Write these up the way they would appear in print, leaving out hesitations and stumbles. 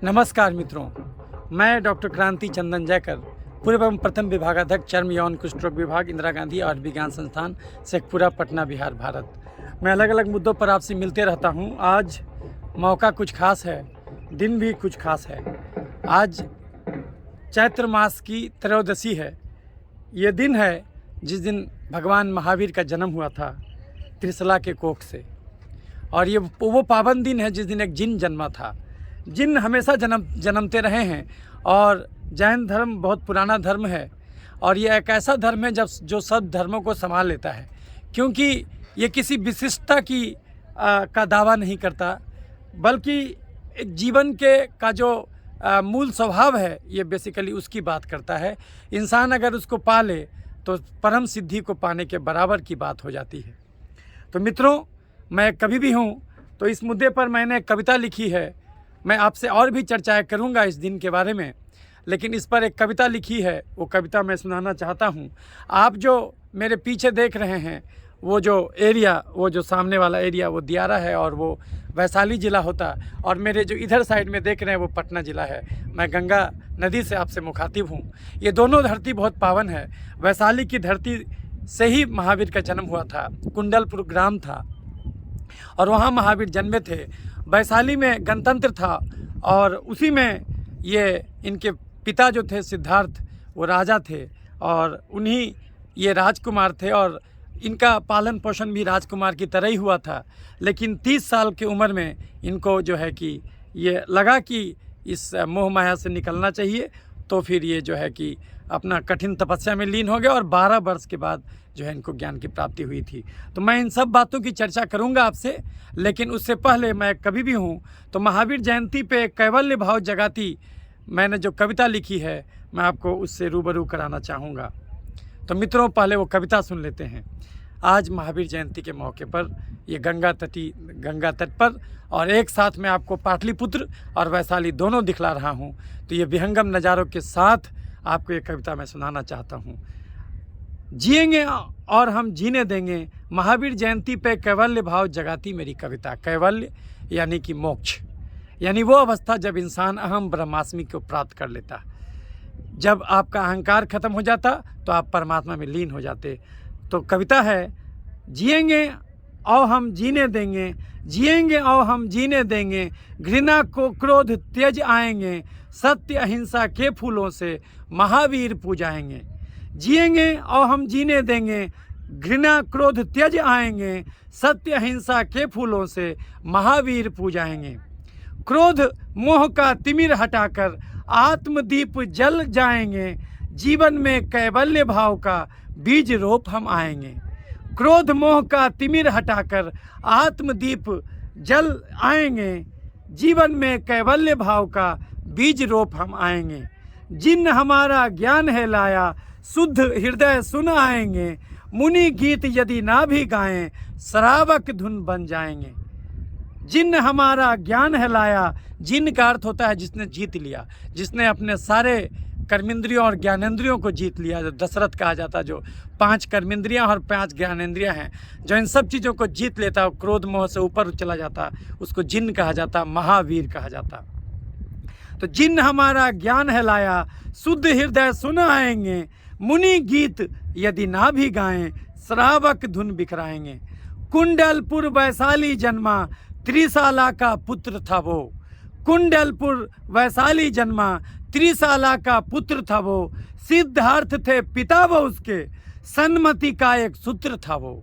नमस्कार मित्रों, मैं डॉक्टर क्रांति चंदन जयकर, पूर्व एवं प्रथम विभागाध्यक्ष चर्म यौन कुष्ठ रोग विभाग, इंदिरा गांधी आयुर्विज्ञान विज्ञान संस्थान, शेखपुरा, पटना, बिहार, भारत। मैं अलग अलग मुद्दों पर आपसे मिलते रहता हूं। आज मौका कुछ खास है, दिन भी कुछ खास है। आज चैत्र मास की त्रयोदशी है। ये दिन है जिस दिन भगवान महावीर का जन्म हुआ था त्रिशला के कोख से, और ये वो पावन दिन है जिस दिन एक जिन जन्मा था। जिन हमेशा जन्मते रहे हैं, और जैन धर्म बहुत पुराना धर्म है, और ये एक ऐसा धर्म है जो सब धर्मों को संभाल लेता है, क्योंकि ये किसी विशिष्टता का दावा नहीं करता, बल्कि एक जीवन का जो मूल स्वभाव है, ये बेसिकली उसकी बात करता है। इंसान अगर उसको पा ले तो परम सिद्धि को पाने के बराबर की बात हो जाती है। तो मित्रों, मैं कभी भी हूँ तो इस मुद्दे पर मैंने कविता लिखी है। मैं आपसे और भी चर्चाएं करूंगा इस दिन के बारे में, लेकिन इस पर एक कविता लिखी है, वो कविता मैं सुनाना चाहता हूं। आप जो मेरे पीछे देख रहे हैं, वो जो सामने वाला एरिया, वो दियारा है, और वो वैशाली ज़िला होता है, और मेरे जो इधर साइड में देख रहे हैं वो पटना ज़िला है। मैं गंगा नदी से आपसे मुखातिब हूँ। ये दोनों धरती बहुत पावन है। वैशाली की धरती से ही महावीर का जन्म हुआ था। कुंडलपुर ग्राम था और वहाँ महावीर जन्मे थे। वैशाली में गणतंत्र था, और उसी में ये इनके पिता जो थे सिद्धार्थ, वो राजा थे, और उन्हीं ये राजकुमार थे, और इनका पालन पोषण भी राजकुमार की तरह ही हुआ था। लेकिन 30 साल की उम्र में इनको जो है कि ये लगा कि इस मोह माया से निकलना चाहिए, तो फिर ये जो है कि अपना कठिन तपस्या में लीन हो गया, और 12 वर्ष के बाद जो है इनको ज्ञान की प्राप्ति हुई थी। तो मैं इन सब बातों की चर्चा करूंगा आपसे, लेकिन उससे पहले मैं कभी भी हूँ तो महावीर जयंती पे कैवल्य भाव जगाती मैंने जो कविता लिखी है, मैं आपको उससे रूबरू कराना चाहूँगा। तो मित्रों, पहले वो कविता सुन लेते हैं। आज महावीर जयंती के मौके पर ये गंगा तट पर, और एक साथ मैं आपको पाटलिपुत्र और वैशाली दोनों दिखला रहा हूँ। तो ये विहंगम नज़ारों के साथ आपको ये कविता मैं सुनाना चाहता हूँ। जिएंगे और हम जीने देंगे, महावीर जयंती पे कैवल्य भाव जगाती मेरी कविता। कैवल्य यानी कि मोक्ष, यानी वो अवस्था जब इंसान अहम ब्रह्मास्मि को प्राप्त कर लेता। जब आपका अहंकार खत्म हो जाता तो आप परमात्मा में लीन हो जाते। तो कविता है, जिएंगे और हम जीने देंगे, जिएंगे और हम जीने देंगे, घृणा को क्रोध त्यज आएंगे, सत्य अहिंसा के फूलों से महावीर पूजाएंगे। जिएंगे और हम जीने देंगे, घृणा क्रोध त्यज आएंगे, सत्य अहिंसा के फूलों से महावीर पूजाएंगे। क्रोध मोह का तिमिर हटाकर आत्मदीप जल जाएंगे, जीवन में कैवल्य भाव का बीज रोप हम आएंगे। क्रोध मोह का तिमिर हटाकर आत्मदीप जल आएंगे, जीवन में कैवल्य भाव का बीज रोप हम आएंगे। जिन हमारा ज्ञान है लाया, शुद्ध हृदय सुन आएंगे, मुनि गीत यदि ना भी गाएं, श्रावक धुन बन जाएंगे। जिन हमारा ज्ञान है लाया, जिन का अर्थ होता है जिसने जीत लिया, जिसने अपने सारे कर्मेंद्रियों और ज्ञानेंद्रियों को जीत लिया, जो दशरथ कहा जाता, जो 5 कर्मेंद्रियां और 5 ज्ञानेंद्रियां हैं, जो इन सब चीज़ों को जीत लेता, क्रोध मोह से ऊपर चला जाता, उसको जिन कहा जाता, महावीर कहा जाता। तो जिन हमारा ज्ञान है लाया, शुद्ध हृदय सुन आएंगे, मुनि गीत यदि ना भी गाएं, श्रावक धुन बिखराएंगे। कुंडलपुर वैशाली जन्मा, त्रिशाला का पुत्र था वो। कुंडलपुर वैशाली जन्मा, त्रिशाला का पुत्र था वो। सिद्धार्थ थे पिता वो उसके, सन्मति का एक सूत्र था वो।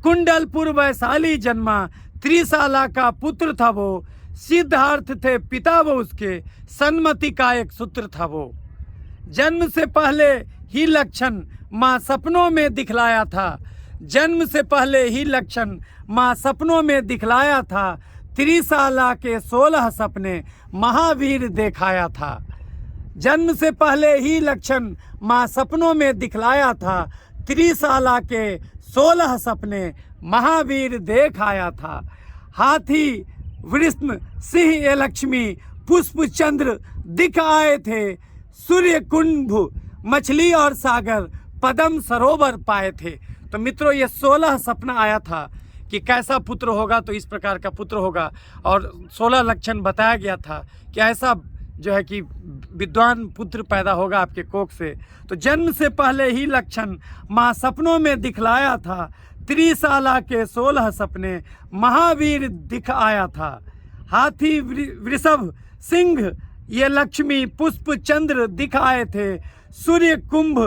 कुंडलपुर वैशाली जन्मा, त्रिशाला का पुत्र था वो। सिद्धार्थ थे पिता वो उसके, सन्मति का एक सूत्र था वो। जन्म से पहले ही लक्षण माँ सपनों में दिखलाया था, जन्म से पहले ही लक्षण माँ सपनों में दिखलाया था। त्रिशाला के 16 सपने महावीर दिखाया था। जन्म से पहले ही लक्षण माँ सपनों में दिखलाया था, त्रिशाला के 16 सपने महावीर दिखाया था। हाथी वृष्ण सिंह ये लक्ष्मी पुष्प चंद्र दिख आए थे, सूर्य कुंभ मछली और सागर पद्म सरोवर पाए थे। तो मित्रों, ये 16 सपना आया था कि कैसा पुत्र होगा तो इस प्रकार का पुत्र होगा, और 16 लक्षण बताया गया था कि ऐसा जो है कि विद्वान पुत्र पैदा होगा आपके कोख से। तो जन्म से पहले ही लक्षण माँ सपनों में दिखलाया था, त्रिशाला के 16 सपने महावीर दिख आया था। हाथी वृषभ सिंह ये लक्ष्मी पुष्प चंद्र दिख आए थे, सूर्य कुंभ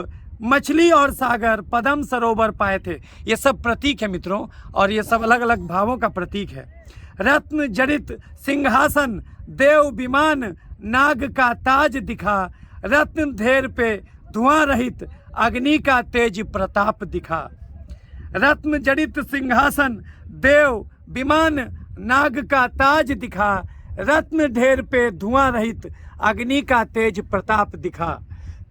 मछली और सागर पद्म सरोवर पाए थे। ये सब प्रतीक है मित्रों, और ये सब अलग अलग भावों का प्रतीक है। रत्न जड़ित सिंहासन देव विमान नाग का ताज दिखा, रत्न ढेर पे धुआं रहित अग्नि का तेज प्रताप दिखा। रत्न जड़ित सिंहासन देव विमान नाग का ताज दिखा, रत्न ढेर पे धुआं रहित अग्नि का तेज प्रताप दिखा।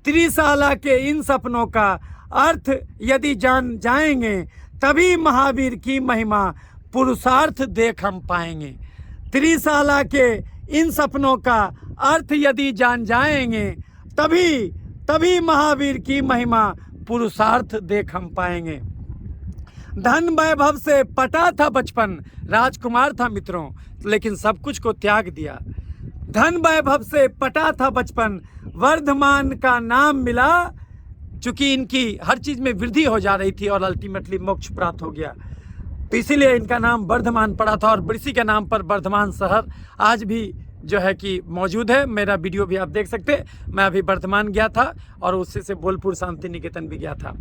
त्रिशाला के इन सपनों का अर्थ यदि जान जाएंगे, तभी महावीर की महिमा पुरुषार्थ देख हम पाएंगे। त्रिशाला के इन सपनों का अर्थ यदि जान जाएंगे, तभी महावीर की महिमा पुरुषार्थ देख हम पाएंगे। धन वैभव से पटा था बचपन, राजकुमार था मित्रों, लेकिन सब कुछ को त्याग दिया। धन वैभव से पटा था बचपन, वर्धमान का नाम मिला, चूंकि इनकी हर चीज में वृद्धि हो जा रही थी और अल्टीमेटली मोक्ष प्राप्त हो गया, तो इसीलिए इनका नाम वर्धमान पड़ा था। और इसी के नाम पर वर्धमान शहर आज भी जो है कि मौजूद है। मेरा वीडियो भी आप देख सकते हैं, मैं अभी वर्धमान गया था और उससे से बोलपुर शांति निकेतन भी गया था।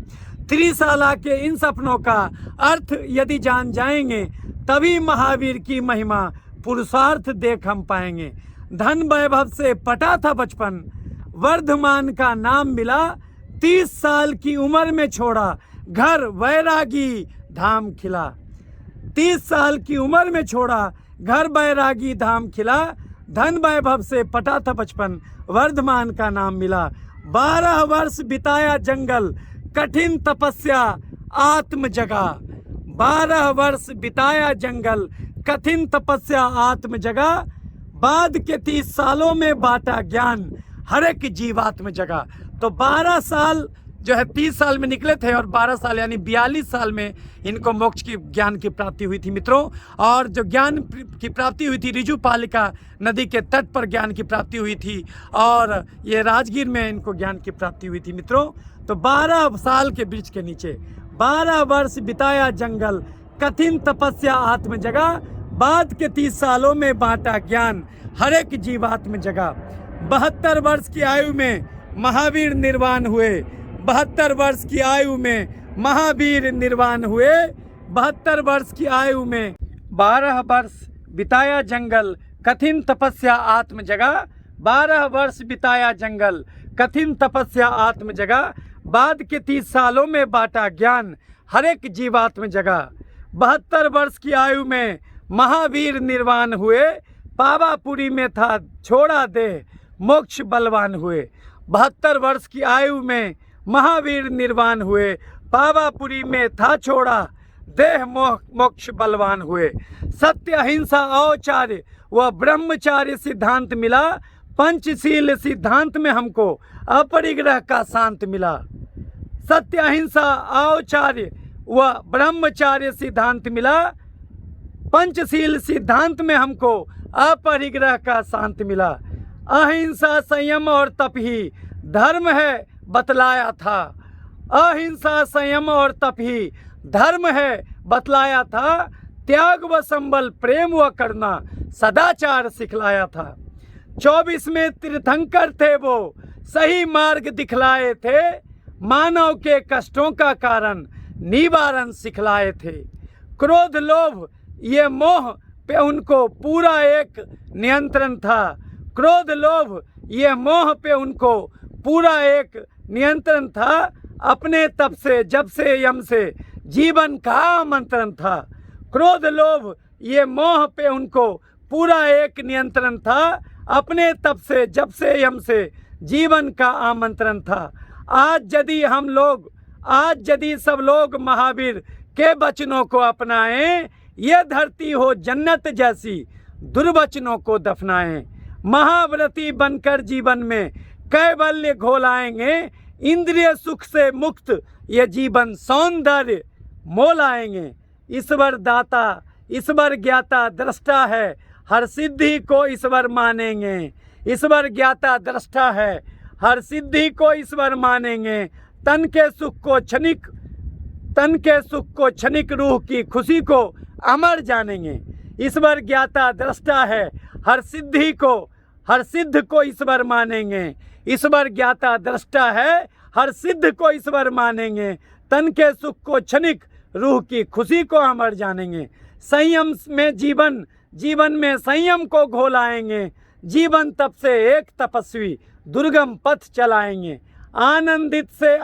त्रिशाला के इन सपनों का अर्थ यदि जान जाएंगे, तभी महावीर की महिमा पुरुषार्थ देख हम पाएंगे। धन वैभव से पटा था बचपन, वर्धमान का नाम मिला, 30 साल की उम्र में छोड़ा घर वैरागी धाम खिला। 30 साल की उम्र में छोड़ा घर बैरागी धाम खिला, धन वैभव से पटा था बचपन, वर्धमान का नाम मिला। 12 वर्ष बिताया जंगल, कठिन तपस्या आत्म जगा। 12 वर्ष बिताया जंगल, कठिन तपस्या आत्म जगा। बाद के 30 सालों में बांटा ज्ञान, हर एक जीवात्म जगा। तो 12 साल जो है 30 साल में निकले थे, और 12 साल यानी 42 साल में इनको मोक्ष की ज्ञान की प्राप्ति हुई थी मित्रों। और जो ज्ञान की प्राप्ति हुई थी, ऋजुपालिका नदी के तट पर ज्ञान की प्राप्ति हुई थी, और ये राजगीर में इनको ज्ञान की प्राप्ति हुई थी मित्रों। तो 12 साल के वृक्ष के नीचे 12 वर्ष बिताया जंगल, कठिन तपस्या आत्म जगा। बाद के 30 सालों में बांटा ज्ञान, हर एक जीवात्म जगा। 72 वर्ष की आयु में महावीर निर्वाण हुए। 72 वर्ष की आयु में महावीर निर्वाण हुए। 72 वर्ष की आयु में 12 वर्ष बिताया जंगल, कठिन तपस्या आत्म जगा। 12 वर्ष बिताया जंगल, कठिन तपस्या आत्म जगा। बाद के 30 सालों में बांटा ज्ञान, हर एक जीवात्म जगा। 72 वर्ष की आयु में महावीर निर्वाण हुए। पावापुरी में था छोड़ा देह, मोक्ष बलवान हुए। 72 वर्ष की आयु में महावीर निर्वाण हुए। पावापुरी में था छोड़ा देह, मोक्ष बलवान हुए। सत्य अहिंसा औचार्य व ब्रह्मचार्य सिद्धांत मिला। पंचशील सिद्धांत में हमको अपरिग्रह का शांत मिला। सत्य अहिंसा औचार्य व ब्रह्मचार्य सिद्धांत मिला। पंचशील सिद्धांत में हमको अपरिग्रह का शांत मिला। अहिंसा संयम और तप ही धर्म है बतलाया था। अहिंसा संयम और तप ही धर्म है बतलाया था। त्याग व संबल प्रेम व करुणा सदाचार सिखलाया था। 24 में तीर्थंकर थे वो, सही मार्ग दिखलाए थे। मानव के कष्टों का कारण निवारण सिखलाए थे। क्रोध लोभ ये मोह पे उनको पूरा एक नियंत्रण था। क्रोध लोभ ये मोह पे उनको पूरा एक नियंत्रण था। अपने तप से जब से यम से जीवन का आमंत्रण था। क्रोध लोभ ये मोह पे उनको पूरा एक नियंत्रण था। अपने तप से जब से यम से जीवन का आमंत्रण था। आज यदि सब लोग महावीर के वचनों को अपनाएं, ये धरती हो जन्नत जैसी, दुर्वचनों को दफनाएं। महाव्रती बनकर जीवन में कैवल्य घोलाएंगे। इंद्रिय सुख से मुक्त ये जीवन सौंदर्य मोलाएंगे। ईश्वर दाता, ईश्वर ज्ञाता दृष्टा है, हर सिद्धि को ईश्वर मानेंगे। ईश्वर ज्ञाता दृष्टा है, हर सिद्धि को ईश्वर मानेंगे। तन के सुख को क्षणिक, रूह की खुशी को अमर जानेंगे। ईश्वर ज्ञाता दृष्टा है, हर सिद्ध को ईश्वर मानेंगे। ईश्वर ज्ञाता दृष्टा है, हर सिद्ध को ईश्वर मानेंगे। तन के सुख को क्षणिक, रूह की खुशी को अमर जानेंगे। संयम में जीवन में संयम को घोलाएंगे। जीवन तप से एक तपस्वी दुर्गम पथ चलाएंगे। आनंदित से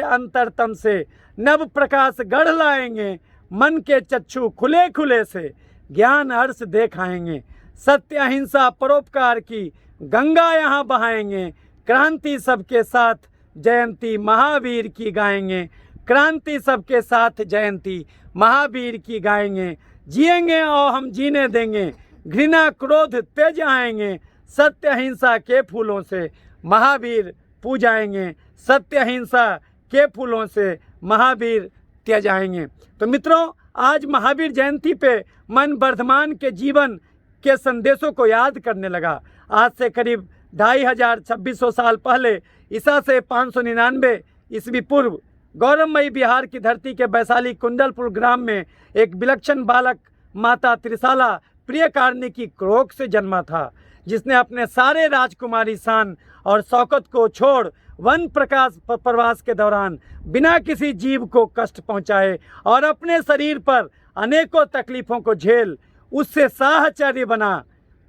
अंतरतम से नव प्रकाश गढ़ लाएंगे। मन के चक्षु खुले खुले से ज्ञान हर्ष देखाएंगे। सत्य अहिंसा परोपकार की गंगा यहाँ बहाएंगे। क्रांति सबके साथ जयंती महावीर की गाएंगे। क्रांति सबके साथ जयंती महावीर की गाएंगे। जिएंगे और हम जीने देंगे, घृणा क्रोध तेज आएंगे। सत्य अहिंसा के फूलों से महावीर पूजाएंगे। सत्य अहिंसा के फूलों से महावीर त्याजाएंगे। तो मित्रों, आज महावीर जयंती पे मन वर्धमान के जीवन के संदेशों को याद करने लगा। आज से करीब 2500 साल पहले, ईसा से 599 ईस्वी पूर्व, गौरवमयी बिहार की धरती के वैशाली कुंडलपुर ग्राम में एक विलक्षण बालक माता त्रिशाला प्रियकारिणी की क्रोक से जन्मा था, जिसने अपने सारे राजकुमारी शान और शौकत को छोड़ वन प्रवास के दौरान बिना किसी जीव को कष्ट पहुंचाए और अपने शरीर पर अनेकों तकलीफों को झेल उससे साहचर्य बना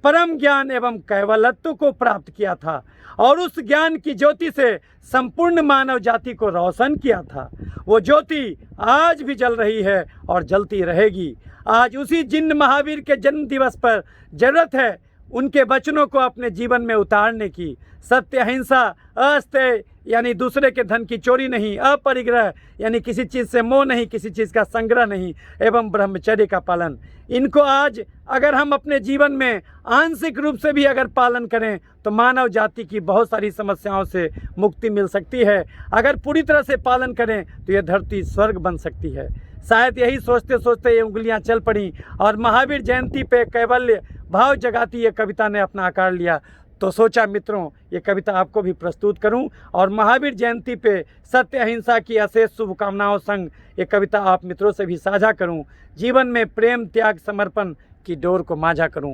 परम ज्ञान एवं कैवल्यत्व को प्राप्त किया था और उस ज्ञान की ज्योति से संपूर्ण मानव जाति को रोशन किया था। वो ज्योति आज भी जल रही है और जलती रहेगी। आज उसी जिन महावीर के जन्म दिवस पर जरूरत है उनके वचनों को अपने जीवन में उतारने की। सत्य अहिंसा, अस्तेय यानी दूसरे के धन की चोरी नहीं, अपरिग्रह यानी किसी चीज़ से मोह नहीं, किसी चीज़ का संग्रह नहीं, एवं ब्रह्मचर्य का पालन। इनको आज अगर हम अपने जीवन में आंशिक रूप से भी अगर पालन करें तो मानव जाति की बहुत सारी समस्याओं से मुक्ति मिल सकती है। अगर पूरी तरह से पालन करें तो यह धरती स्वर्ग बन सकती है। शायद यही सोचते सोचते ये उंगलियां चल पड़ी और महावीर जयंती पे कैवल्य भाव जगाती ये कविता ने अपना आकार लिया। तो सोचा मित्रों, ये कविता आपको भी प्रस्तुत करूं और महावीर जयंती पे सत्य अहिंसा की अशेष शुभकामनाओं संग ये कविता आप मित्रों से भी साझा करूं। जीवन में प्रेम, त्याग, समर्पण की डोर को मांझा करूं।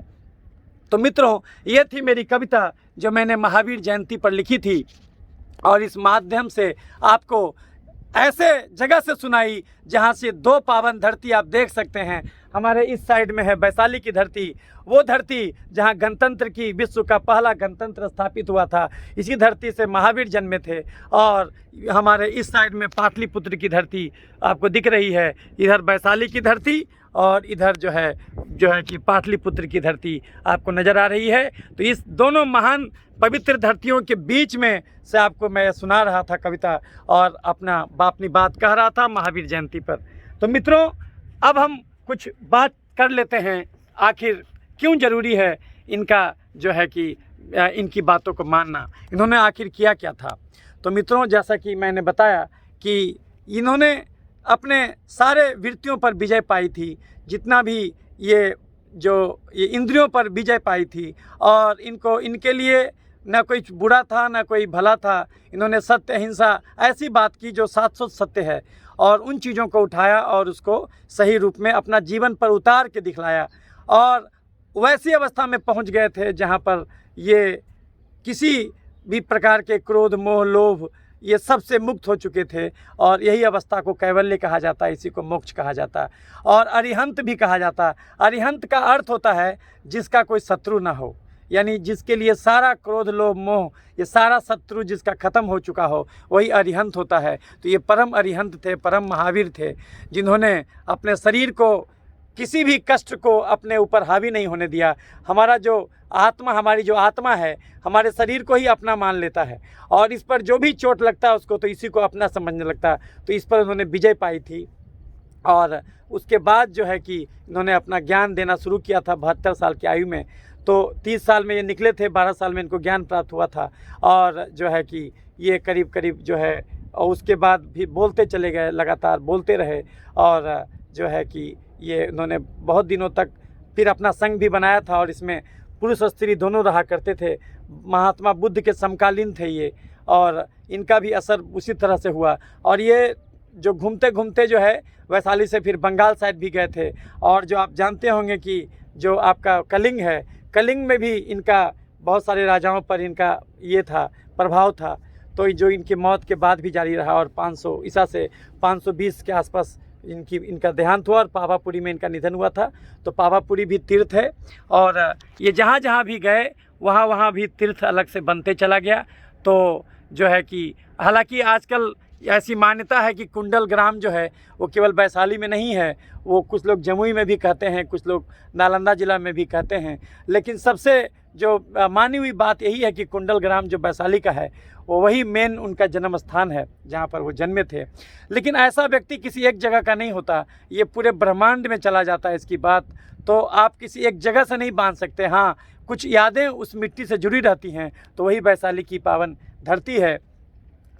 तो मित्रों, ये थी मेरी कविता जो मैंने महावीर जयंती पर लिखी थी और इस माध्यम से आपको ऐसे जगह से सुनाई जहाँ से दो पावन धरती आप देख सकते हैं। हमारे इस साइड में है वैशाली की धरती, वो धरती जहाँ गणतंत्र की, विश्व का पहला गणतंत्र स्थापित हुआ था, इसी धरती से महावीर जन्मे थे। और हमारे इस साइड में पाटलिपुत्र की धरती आपको दिख रही है। इधर वैशाली की धरती और इधर जो है कि पाटलिपुत्र की धरती आपको नज़र आ रही है। तो इस दोनों महान पवित्र धरतियों के बीच में से आपको मैं सुना रहा था कविता और अपनी बात कह रहा था महावीर जयंती पर। तो मित्रों, अब हम कुछ बात कर लेते हैं, आखिर क्यों ज़रूरी है इनका जो है कि इनकी बातों को मानना। इन्होंने आखिर किया क्या था। तो मित्रों, जैसा कि मैंने बताया कि इन्होंने अपने सारे वृत्तियों पर विजय पाई थी, जितना भी ये इंद्रियों पर विजय पाई थी, और इनके लिए न कोई बुरा था न कोई भला था। इन्होंने सत्य अहिंसा ऐसी बात की जो शाश्वत सत्य है और उन चीज़ों को उठाया और उसको सही रूप में अपना जीवन पर उतार के दिखलाया। और वैसी अवस्था में पहुंच गए थे जहां पर ये किसी भी प्रकार के क्रोध, मोह, लोभ ये सब से मुक्त हो चुके थे। और यही अवस्था को कैवल्य कहा जाता है, इसी को मोक्ष कहा जाता है और अरिहंत भी कहा जाता है। अरिहंत का अर्थ होता है जिसका कोई शत्रु ना हो, यानी जिसके लिए सारा क्रोध, लोभ, मोह ये सारा शत्रु जिसका ख़त्म हो चुका हो, वही अरिहंत होता है। तो ये परम अरिहंत थे, परम महावीर थे, जिन्होंने अपने शरीर को किसी भी कष्ट को अपने ऊपर हावी नहीं होने दिया। हमारी जो आत्मा है हमारे शरीर को ही अपना मान लेता है और इस पर जो भी चोट लगता है उसको तो इसी को अपना समझने लगता है। तो इस पर उन्होंने विजय पाई थी और उसके बाद जो है कि इन्होंने अपना ज्ञान देना शुरू किया था 72 साल की आयु में। तो 30 साल में ये निकले थे, 12 साल में इनको ज्ञान प्राप्त हुआ था और जो है कि ये करीब जो है और उसके बाद भी बोलते चले गए, लगातार बोलते रहे। और जो है कि ये उन्होंने बहुत दिनों तक फिर अपना संघ भी बनाया था और इसमें पुरुष और स्त्री दोनों रहा करते थे। महात्मा बुद्ध के समकालीन थे ये, और इनका भी असर उसी तरह से हुआ। और ये जो घूमते घूमते जो है वैशाली से फिर बंगाल साइड भी गए थे। और जो आप जानते होंगे कि जो आपका कलिंग है, कलिंग में भी इनका बहुत सारे राजाओं पर इनका ये था, प्रभाव था। तो जो इनकी मौत के बाद भी जारी रहा और 500 ईसा से 520 के आसपास इनका देहांत हुआ और पावापुरी में इनका निधन हुआ था। तो पावापुरी भी तीर्थ है, और ये जहाँ जहाँ भी गए वहाँ भी तीर्थ अलग से बनते चला गया। तो जो है कि हालांकि आजकल ऐसी मान्यता है कि कुंडल ग्राम जो है वो केवल वैशाली में नहीं है, वो कुछ लोग जमुई में भी कहते हैं, कुछ लोग नालंदा जिला में भी कहते हैं। लेकिन सबसे जो मानी हुई बात यही है कि कुंडल ग्राम जो वैशाली का है वो वही मेन उनका जन्म स्थान है जहाँ पर वो जन्मे थे। लेकिन ऐसा व्यक्ति किसी एक जगह का नहीं होता, ये पूरे ब्रह्मांड में चला जाता है इसकी बात। तो आप किसी एक जगह से नहीं बांध सकते। हाँ, कुछ यादें उस मिट्टी से जुड़ी रहती हैं, तो वही वैशाली की पावन धरती है।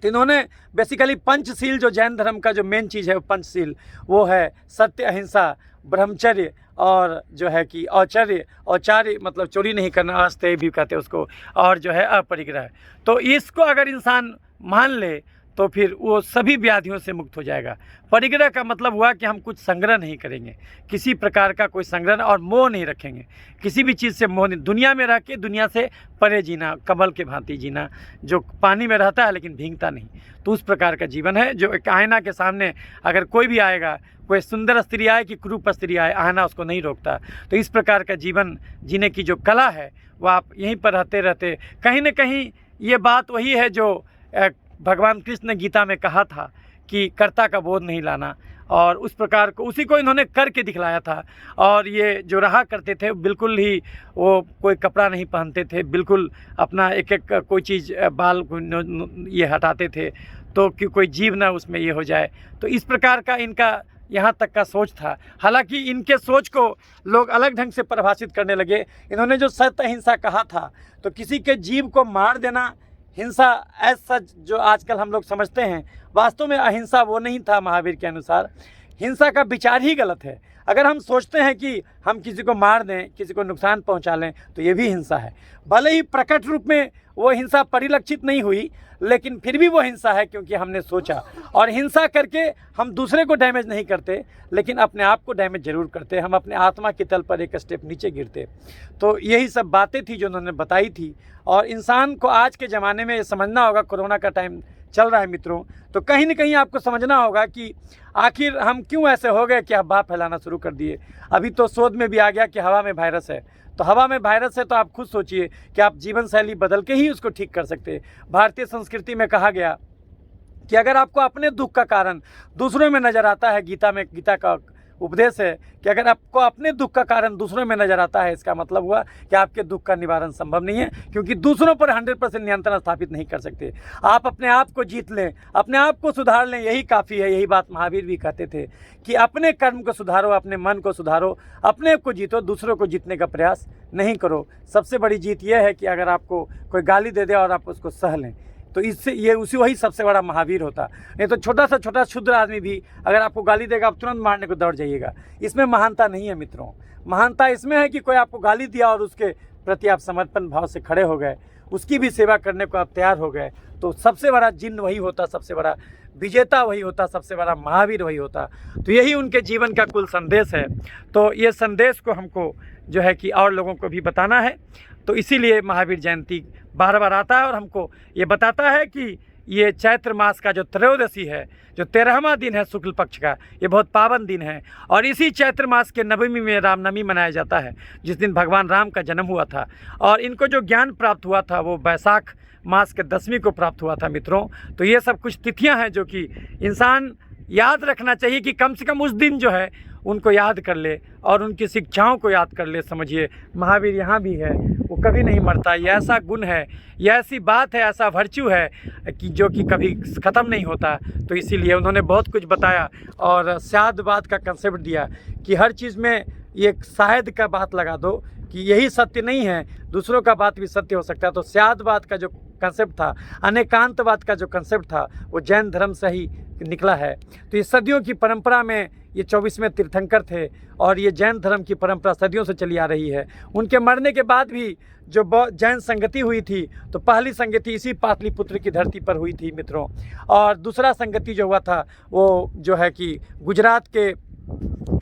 तो इन्होंने बेसिकली पंचशील, जो जैन धर्म का जो मेन चीज़ है वो पंचशील, वो है सत्य, अहिंसा, ब्रह्मचर्य और जो है कि औचर्य। औचार्य मतलब चोरी नहीं करना, अस्तेय भी कहते हैं उसको, और जो है अपरिग्रह। तो इसको अगर इंसान मान ले तो फिर वो सभी व्याधियों से मुक्त हो जाएगा। परिग्रह का मतलब हुआ कि हम कुछ संग्रह नहीं करेंगे, किसी प्रकार का कोई संग्रह और मोह नहीं रखेंगे, किसी भी चीज़ से मोह नहीं। दुनिया में रह के दुनिया से परे जीना, कमल के भांति जीना, जो पानी में रहता है लेकिन भीगता नहीं। तो उस प्रकार का जीवन है जो एक आईना के सामने अगर कोई भी आएगा, कोई सुंदर स्त्री आए कि कुरूप स्त्री आए, आईना उसको नहीं रोकता। तो इस प्रकार का जीवन जीने की जो कला है वो आप यहीं पर रहते रहते कहीं न कहीं, ये बात वही है जो भगवान कृष्ण ने गीता में कहा था कि कर्ता का बोध नहीं लाना, और उस प्रकार को उसी को इन्होंने करके दिखलाया था। और ये जो रहा करते थे बिल्कुल ही वो कोई कपड़ा नहीं पहनते थे, बिल्कुल अपना एक एक कोई चीज़ बाल ये हटाते थे तो कि कोई जीव ना उसमें ये हो जाए। तो इस प्रकार का इनका यहाँ तक का सोच था। हालांकि इनके सोच को लोग अलग ढंग से परिभाषित करने लगे। इन्होंने जो सत्य अहिंसा कहा था, तो किसी के जीव को मार देना हिंसा एज सच जो आजकल हम लोग समझते हैं, वास्तव में अहिंसा वो नहीं था। महावीर के अनुसार हिंसा का विचार ही गलत है। अगर हम सोचते हैं कि हम किसी को मार दें, किसी को नुकसान पहुंचा लें, तो ये भी हिंसा है। भले ही प्रकट रूप में वो हिंसा परिलक्षित नहीं हुई, लेकिन फिर भी वो हिंसा है, क्योंकि हमने सोचा। और हिंसा करके हम दूसरे को डैमेज नहीं करते, लेकिन अपने आप को डैमेज जरूर करते। हम अपने आत्मा के तल पर एक स्टेप नीचे गिरते। तो यही सब बातें थी जो उन्होंने बताई थी। और इंसान को आज के ज़माने में ये समझना होगा, कोरोना का टाइम चल रहा है मित्रों, तो कहीं न कहीं आपको समझना होगा कि आखिर हम क्यों ऐसे हो गए कि अफवाह फैलाना शुरू कर दिए। अभी तो शोध में भी आ गया कि हवा में वायरस है। तो हवा में वायरस है तो आप खुद सोचिए कि आप जीवन शैली बदल के ही उसको ठीक कर सकते हैं। भारतीय संस्कृति में कहा गया कि अगर आपको अपने दुख का कारण दूसरों में नज़र आता है, गीता का उपदेश है कि अगर आपको अपने दुख का कारण दूसरों में नज़र आता है, इसका मतलब हुआ कि आपके दुख का निवारण संभव नहीं है, क्योंकि दूसरों पर 100% नियंत्रण स्थापित नहीं कर सकते। आप अपने आप को जीत लें, अपने आप को सुधार लें, यही काफ़ी है। यही बात महावीर भी कहते थे कि अपने कर्म को सुधारो, अपने मन को सुधारो, अपने को जीतो, दूसरों को जीतने का प्रयास नहीं करो। सबसे बड़ी जीत यह है कि अगर आपको कोई गाली दे दे और आप उसको सह लें, तो इससे ये वही सबसे बड़ा महावीर होता। नहीं तो छोटा सा छोटा क्षुद्र आदमी भी अगर आपको गाली देगा, आप तुरंत मारने को दौड़ जाइएगा। इसमें महानता नहीं है मित्रों। महानता इसमें है कि कोई आपको गाली दिया और उसके प्रति आप समर्पण भाव से खड़े हो गए, उसकी भी सेवा करने को आप तैयार हो गए, तो सबसे बड़ा जिन्न वही होता, सबसे बड़ा विजेता वही होता, सबसे बड़ा महावीर वही होता। तो यही उनके जीवन का कुल संदेश है। तो ये संदेश को हमको जो है कि और लोगों को भी बताना है। तो इसीलिए महावीर जयंती बार बार आता है और हमको ये बताता है कि ये चैत्र मास का जो त्रयोदशी है, जो 13वां दिन है शुक्ल पक्ष का, ये बहुत पावन दिन है। और इसी चैत्र मास के नवमी में रामनवमी मनाया जाता है, जिस दिन भगवान राम का जन्म हुआ था। और इनको जो ज्ञान प्राप्त हुआ था वो बैसाख मास के 10वीं को प्राप्त हुआ था मित्रों। तो ये सब कुछ तिथियां हैं जो कि इंसान याद रखना चाहिए कि कम से कम उस दिन जो है उनको याद कर ले और उनकी शिक्षाओं को याद कर ले। समझिए महावीर यहाँ भी है, वो कभी नहीं मरता। ये ऐसा गुण है, ये ऐसी बात है, ऐसा वर्च्यू है कि जो कि कभी ख़त्म नहीं होता। तो इसीलिए उन्होंने बहुत कुछ बताया और शादवाद का कंसेप्ट दिया कि हर चीज़ में ये शायद का बात लगा दो कि यही सत्य नहीं है, दूसरों का बात भी सत्य हो सकता है। तो स्यादवाद का जो कंसेप्ट था, अनेकांतवाद का जो कंसेप्ट था, वो जैन धर्म से ही निकला है। तो ये सदियों की परंपरा में ये 24वें तीर्थंकर थे और ये जैन धर्म की परंपरा सदियों से चली आ रही है। उनके मरने के बाद भी जो जैन संगति हुई थी, तो पहली संगति इसी पाटलिपुत्र की धरती पर हुई थी मित्रों, और दूसरा संगति जो हुआ था वो जो है कि गुजरात के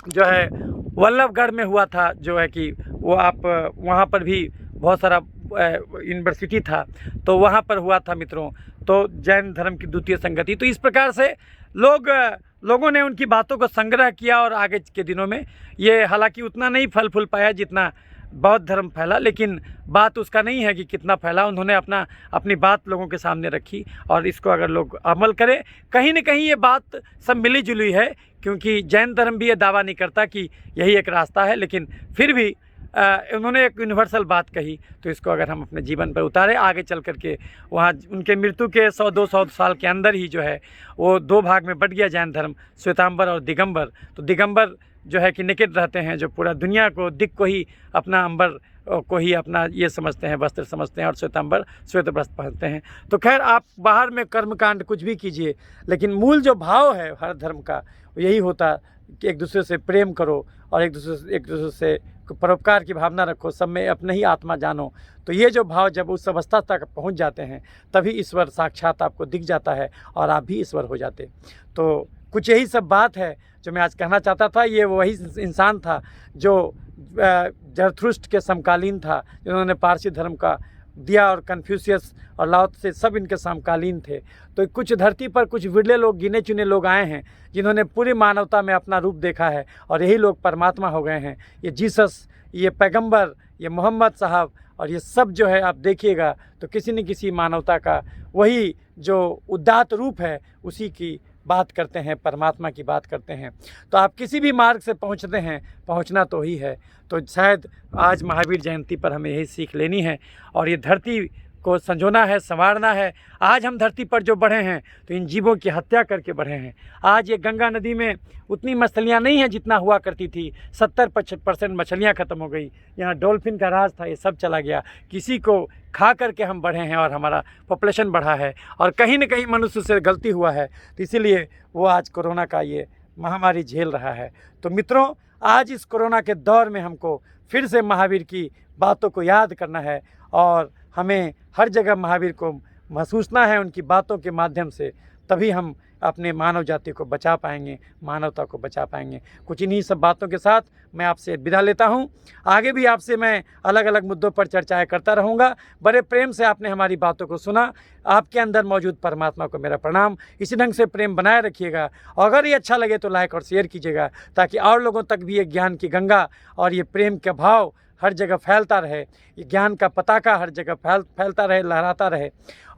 जो है वल्लभगढ़ में हुआ था, जो है कि वो आप वहाँ पर भी बहुत सारा यूनिवर्सिटी था, तो वहाँ पर हुआ था मित्रों, तो जैन धर्म की द्वितीय संगति। तो इस प्रकार से लोगों ने उनकी बातों को संग्रह किया और आगे के दिनों में ये हालांकि उतना नहीं फल फूल पाया जितना बौद्ध धर्म फैला, लेकिन बात उसका नहीं है कि कितना फैला। उन्होंने अपनी बात लोगों के सामने रखी और इसको अगर लोग अमल करें, कहीं न कहीं ये बात सब मिली जुली है, क्योंकि जैन धर्म भी ये दावा नहीं करता कि यही एक रास्ता है, लेकिन फिर भी उन्होंने एक यूनिवर्सल बात कही। तो इसको अगर हम अपने जीवन पर उतारें, आगे चल कर के वहाँ उनके मृत्यु के 100-200 साल के अंदर ही जो है वो 2 भाग में बट गया जैन धर्म, श्वेतांबर और दिगंबर। तो दिगंबर जो है कि नेकेड रहते हैं, जो पूरा दुनिया को, दिक को ही अपना, अंबर को ही अपना ये समझते हैं, वस्त्र समझते हैं, और श्वेतांबर श्वेत वस्त्र पहनते हैं। तो खैर, आप बाहर में कर्मकांड कुछ भी कीजिए, लेकिन मूल जो भाव है हर धर्म का यही होता कि एक दूसरे से प्रेम करो और एक दूसरे से परोपकार की भावना रखो, सब में अपने ही आत्मा जानो। तो ये जो भाव जब उस अवस्था तक पहुंच जाते हैं, तभी ईश्वर साक्षात आपको दिख जाता है और आप भी ईश्वर हो जाते। तो कुछ यही सब बात है जो मैं आज कहना चाहता था। ये वही इंसान था जो जरथुष्ट्र के समकालीन था, जिन्होंने पारसी धर्म का दिया, और कन्फ्यूशियस और लाओ से सब इनके समकालीन थे। तो कुछ धरती पर कुछ विरले लोग, गिने चुने लोग आए हैं जिन्होंने पूरी मानवता में अपना रूप देखा है, और यही लोग परमात्मा हो गए हैं। ये जीसस, ये पैगंबर, ये मोहम्मद साहब, और ये सब जो है आप देखिएगा तो किसी न किसी मानवता का वही जो उदात्त रूप है, उसी की बात करते हैं, परमात्मा की बात करते हैं। तो आप किसी भी मार्ग से पहुंचते हैं, पहुंचना तो ही है। तो शायद आज महावीर जयंती पर हमें यही सीख लेनी है और ये धरती को संजोना है, संवारना है। आज हम धरती पर जो बढ़े हैं तो इन जीवों की हत्या करके बढ़े हैं। आज ये गंगा नदी में उतनी मछलियाँ नहीं हैं जितना हुआ करती थी, 70% मछलियाँ ख़त्म हो गई। यहाँ डॉल्फिन का राज था, ये सब चला गया। किसी को खा करके हम बढ़े हैं और हमारा पॉपुलेशन बढ़ा है, और कहीं न कहीं मनुष्य से गलती हुआ है, तो इसीलिए वो आज कोरोना का ये महामारी झेल रहा है। तो मित्रों, आज इस कोरोना के दौर में हमको फिर से महावीर की बातों को याद करना है, और हमें हर जगह महावीर को महसूसना है उनकी बातों के माध्यम से, तभी हम अपने मानव जाति को बचा पाएंगे, मानवता को बचा पाएंगे। कुछ इन्हीं सब बातों के साथ मैं आपसे विदा लेता हूं। आगे भी आपसे मैं अलग अलग मुद्दों पर चर्चाएं करता रहूंगा। बड़े प्रेम से आपने हमारी बातों को सुना। आपके अंदर मौजूद परमात्मा को मेरा प्रणाम। इसी ढंग से प्रेम बनाए रखिएगा। अगर ये अच्छा लगे तो लाइक और शेयर कीजिएगा, ताकि और लोगों तक भी ये ज्ञान की गंगा और ये प्रेम का भाव हर जगह फैलता रहे, ये ज्ञान का पताका हर जगह फैलता रहे, लहराता रहे,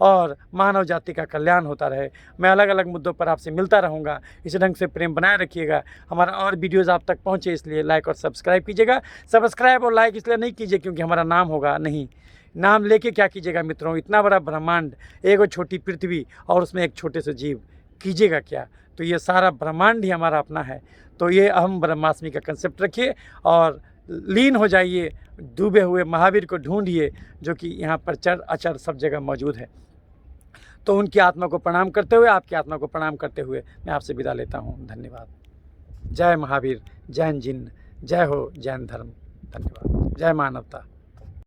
और मानव जाति का कल्याण होता रहे। मैं अलग अलग मुद्दों पर आपसे मिलता रहूँगा। इसी ढंग से प्रेम बनाए रखिएगा। हमारा और वीडियोज़ आप तक पहुँचे, इसलिए लाइक और सब्सक्राइब कीजिएगा। सब्सक्राइब और लाइक इसलिए नहीं कीजिए क्योंकि हमारा नाम होगा, नहीं, नाम लेके क्या कीजिएगा मित्रों? इतना बड़ा ब्रह्मांड, एक छोटी पृथ्वी और उसमें एक छोटे से जीव, कीजिएगा क्या? तो ये सारा ब्रह्मांड ही हमारा अपना है। तो ये अहम ब्रह्मास्मि का कंसेप्ट रखिए और लीन हो जाइए, डूबे हुए महावीर को ढूंढिए, जो कि यहाँ पर चर अचर सब जगह मौजूद है। तो उनकी आत्मा को प्रणाम करते हुए, आपकी आत्मा को प्रणाम करते हुए मैं आपसे विदा लेता हूँ। धन्यवाद। जय महावीर, जैन जिन, जय हो जैन धर्म। धन्यवाद। जय मानवता।